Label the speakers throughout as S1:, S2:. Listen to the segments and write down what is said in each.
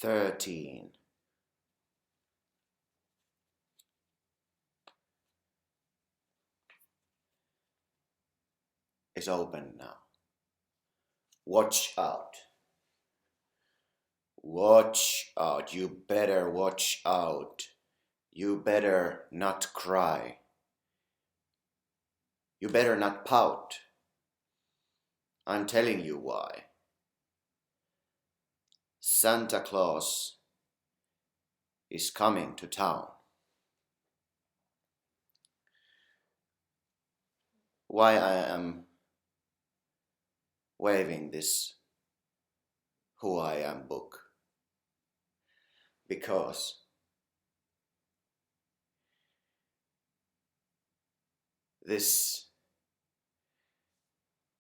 S1: 13 is open now. Watch out. Watch out. You better watch out. You better not cry. You better not pout. I'm telling you why. Santa Claus is coming to town. Why I am waving this Who I Am book? Because this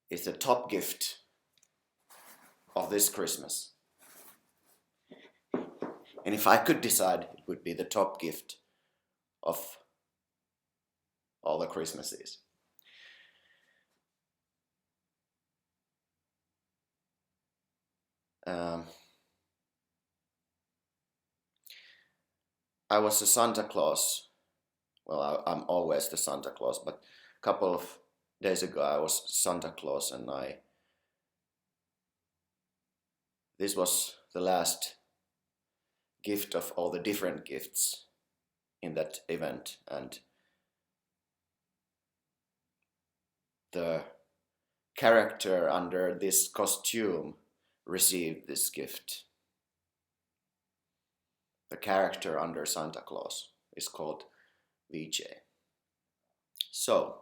S1: is the top gift of this Christmas. And if I could decide, it would be the top gift of all the Christmases. I was a Santa Claus. Well, I'm always the Santa Claus, but a couple of days ago I was Santa Claus, and this was the last gift of all the different gifts in that event, and the character under this costume received this gift. The character under Santa Claus is called VJ. So,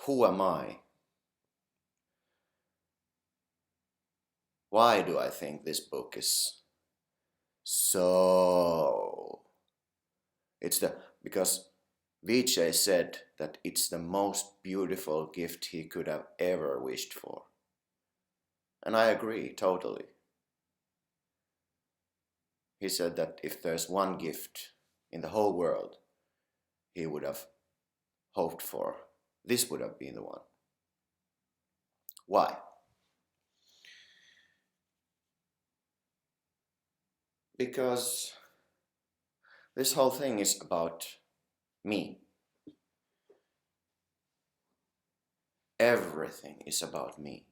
S1: who am I? Why do I think this book is so? Because VJ said that it's the most beautiful gift he could have ever wished for. And I agree totally. He said that if there's one gift in the whole world he would have hoped for, this would have been the one. Why? Because this whole thing is about me. Everything is about me.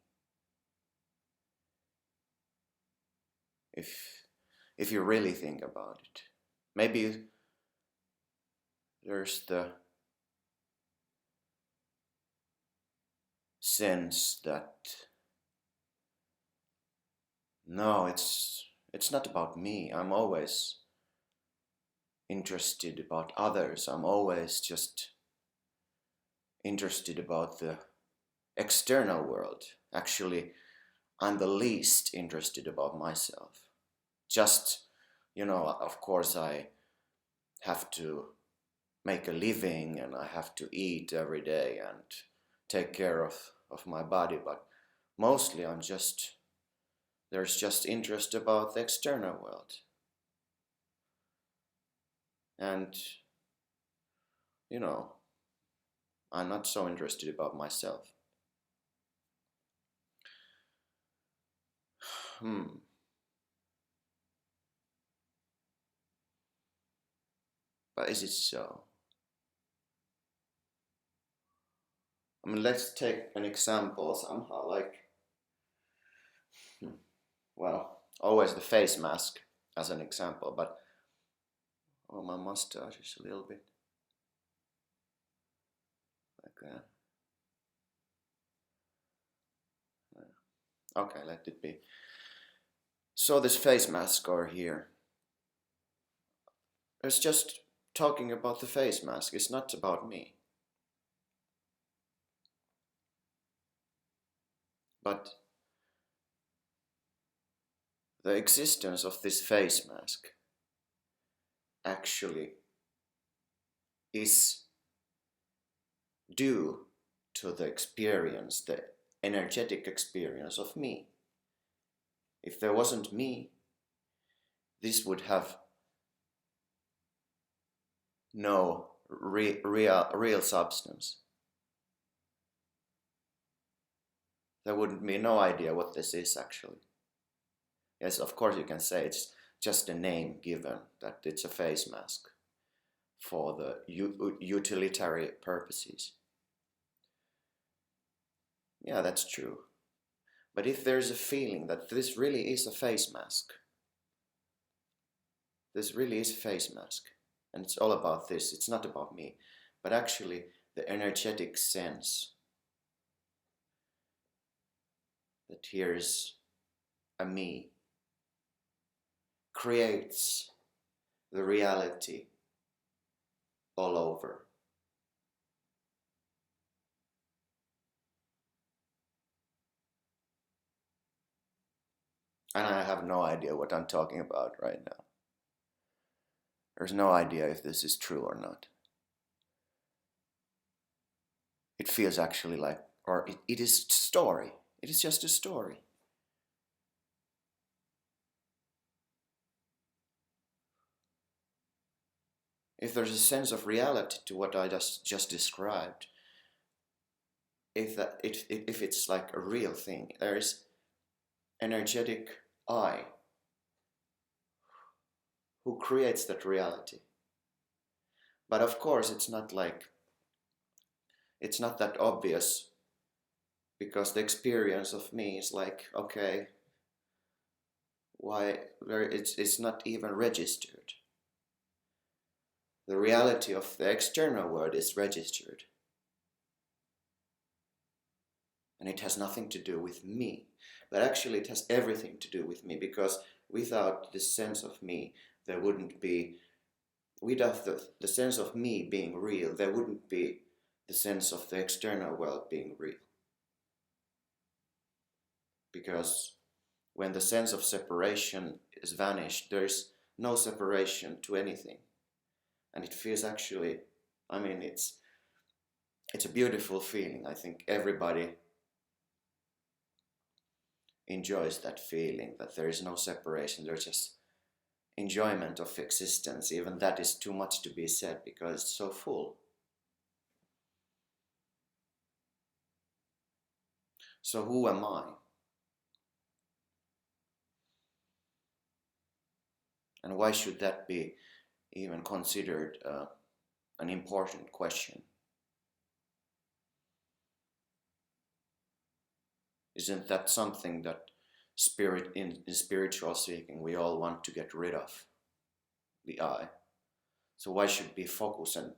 S1: If you really think about it, maybe there's the sense that no, it's not about me. I'm always interested about others. I'm always just interested about the external world. Actually, I'm the least interested about myself. Just, of course I have to make a living and I have to eat every day and take care of my body, but mostly there's just interest about the external world. And, I'm not so interested about myself. But is it so? I mean, let's take an example somehow, always the face mask as an example, but my mustache is a little bit like that. Okay, let it be. So this face mask over here, it's just talking about the face mask. It's not about me. But the existence of this face mask actually is due to the experience, the energetic experience of me. If there wasn't me, this would have no real substance. There wouldn't be no idea what this is actually. Yes, of course you can say it's just a name given, that it's a face mask for the utilitarian purposes. Yeah, that's true. But if there's a feeling that this really is a face mask, this really is a face mask, and it's all about this, it's not about me, but actually the energetic sense that here's a me creates the reality all over. And I have no idea what I'm talking about right now. There's no idea if this is true or not. It feels actually like, or it is story. It is just a story. If there's a sense of reality to what I just described, if it's like a real thing, there is energetic I who creates that reality. But of course, it's not that obvious, because the experience of me is like, okay, why? It's not even registered. The reality of the external world is registered. And it has nothing to do with me. But actually it has everything to do with me, because without the sense of me, there wouldn't be, without the sense of me being real, there wouldn't be the sense of the external world being real. Because when the sense of separation is vanished, there's no separation to anything. And it feels actually, I mean, it's a beautiful feeling. I think everybody enjoys that feeling, that there is no separation, there's just enjoyment of existence. Even that is too much to be said, because it's so full. So who am I? And why should that be even considered an important question? Isn't that something that in spiritual seeking we all want to get rid of? The I. So why should we focus and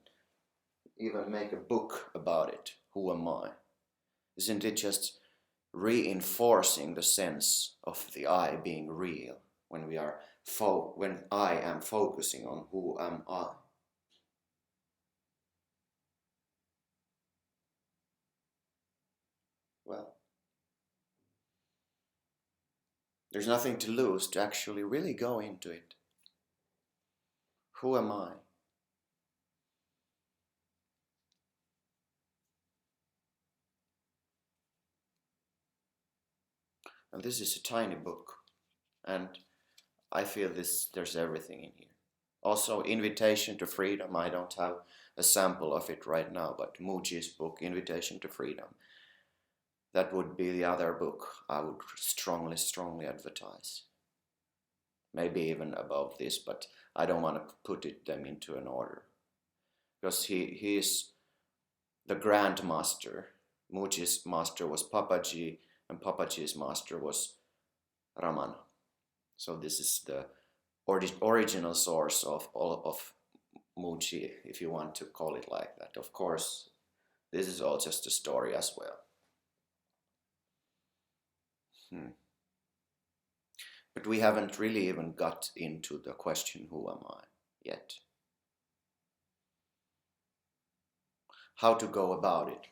S1: even make a book about it? Who am I? Isn't it just reinforcing the sense of the I being real when when I am focusing on who am I? Well, there's nothing to lose to actually really go into it. Who am I? And this is a tiny book, and I feel there's everything in here. Also, Invitation to Freedom. I don't have a sample of it right now, but Mooji's book, Invitation to Freedom, that would be the other book I would strongly, strongly advertise. Maybe even above this, but I don't want to put them into an order. Because he is the Grand Master. Mooji's master was Papaji, and Papaji's master was Ramana. So this is the original source of all of Mooji, if you want to call it like that. Of course, this is all just a story as well. But we haven't really even got into the question, who am I, yet. How to go about it?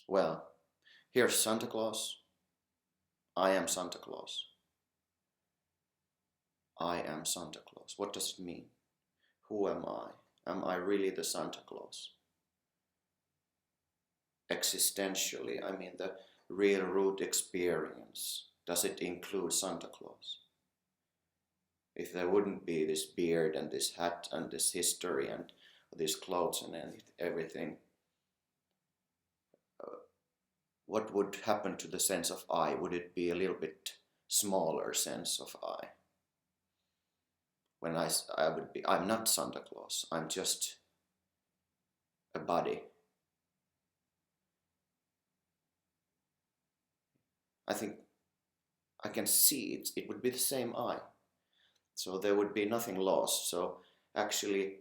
S1: Well, here's Santa Claus. I am Santa Claus. I am Santa Claus. What does it mean? Who am I? Am I really the Santa Claus? Existentially, I mean the real root experience. Does it include Santa Claus? If there wouldn't be this beard and this hat and this history and these clothes and everything, what would happen to the sense of I? Would it be a little bit smaller sense of I? When I would be, I'm not Santa Claus, I'm just a body. I think I can see it, it would be the same I. So there would be nothing lost. So actually,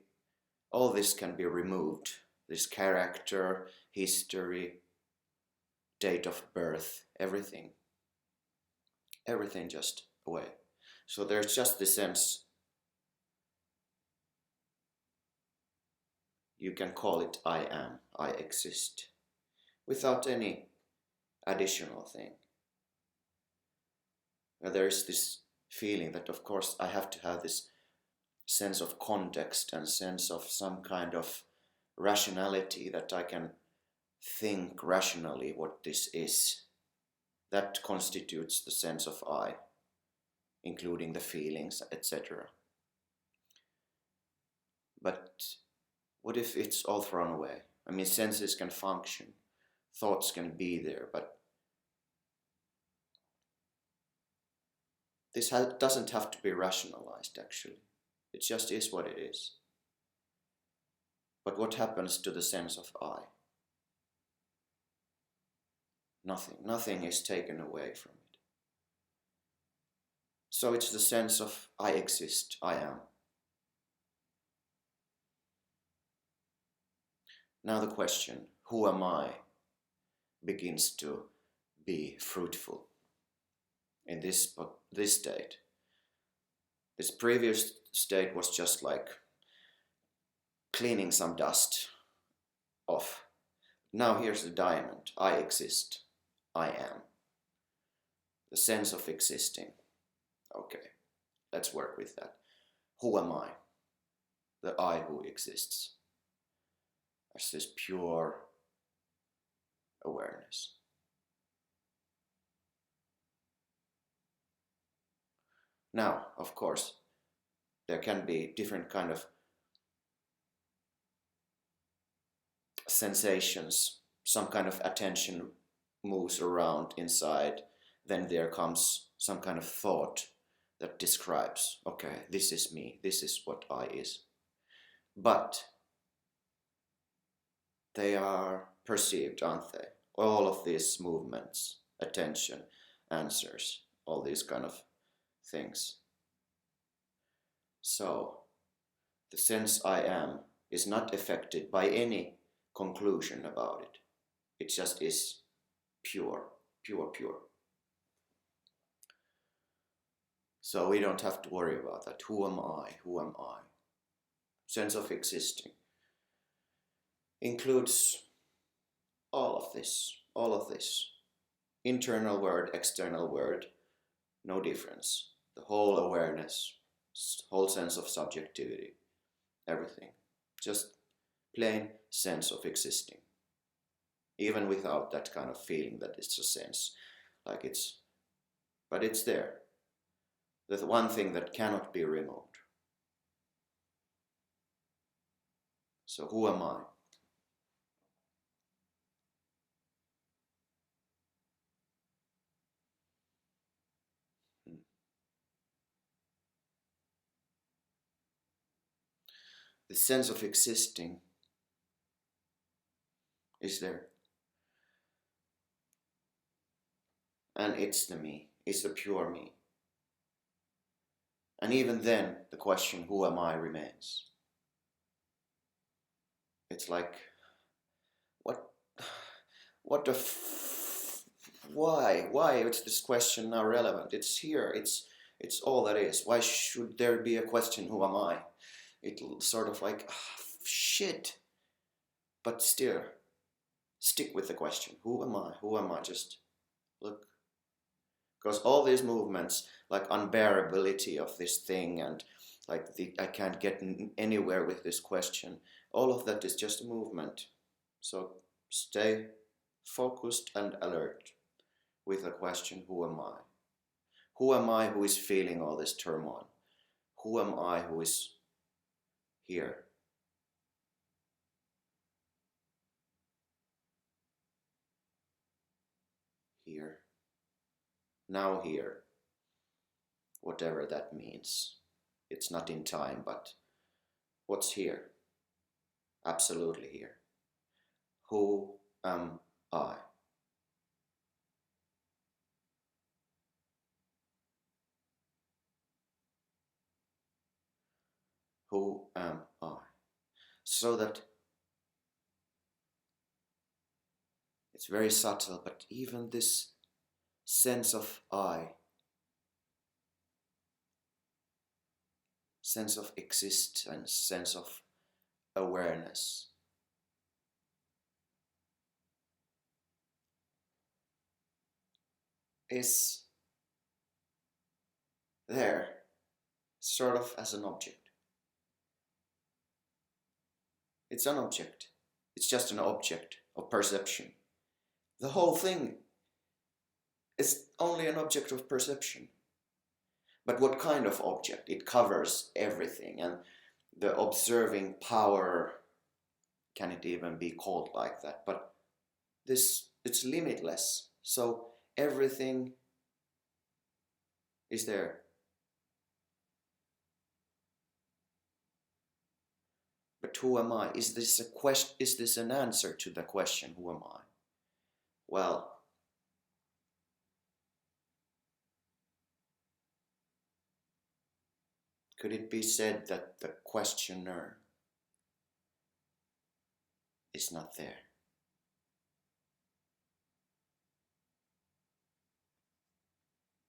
S1: all this can be removed. This character, history, date of birth, everything. Everything just away. So there's just the sense, you can call it I am, I exist, without any additional thing. Now there is this feeling that of course I have to have this sense of context and sense of some kind of rationality, that I can think rationally what this is. That constitutes the sense of I, including the feelings, etc. But what if it's all thrown away? I mean, senses can function, thoughts can be there, but this doesn't have to be rationalized actually. It just is what it is. But what happens to the sense of I? Nothing. Nothing is taken away from it. So it's the sense of I exist, I am. Now the question, who am I, begins to be fruitful in this state. This previous state was just like cleaning some dust off. Now here's the diamond. I exist. I am. The sense of existing. Okay, let's work with that. Who am I? The I who exists. As this pure awareness. Now, of course, there can be different kind of sensations. Some kind of attention moves around inside. Then there comes some kind of thought that describes, okay, this is me, this is what I is. But they are perceived, aren't they? All of these movements, attention, answers, all these kind of things. So the sense I am is not affected by any conclusion about it. It just is pure, pure, pure. So we don't have to worry about that. Who am I? Who am I? Sense of existing includes all of this, all of this. Internal word, external word, no difference. The whole awareness, whole sense of subjectivity, everything. Just plain sense of existing. Even without that kind of feeling that it's a sense, like it's, but it's there. The one thing that cannot be removed. So who am I? The sense of existing is there. And it's the me, it's the pure me. And even then, the question, who am I, remains. It's like, what the why is this question now relevant? It's here, it's all that is. Why should there be a question, who am I? It'll sort of like, shit. But still, stick with the question, who am I? Who am I? Just look. Because all these movements, like unbearability of this thing and like I can't get anywhere with this question, all of that is just a movement. So stay focused and alert with the question, who am I? Who am I who is feeling all this turmoil? Who am I who is here? now here, whatever that means. It's not in time, but what's here? Absolutely here. Who am I? Who am I? So that it's very subtle, but even this sense of I, sense of existence, sense of awareness, is there sort of as an object. It's an object. It's just an object of perception. The whole thing is only an object of perception. But what kind of object? It covers everything, and the observing power, can it even be called like that? But it's limitless. So everything is there. But who am I? Is this a question? Is this an answer to the question, who am I? Well, could it be said that the questioner is not there?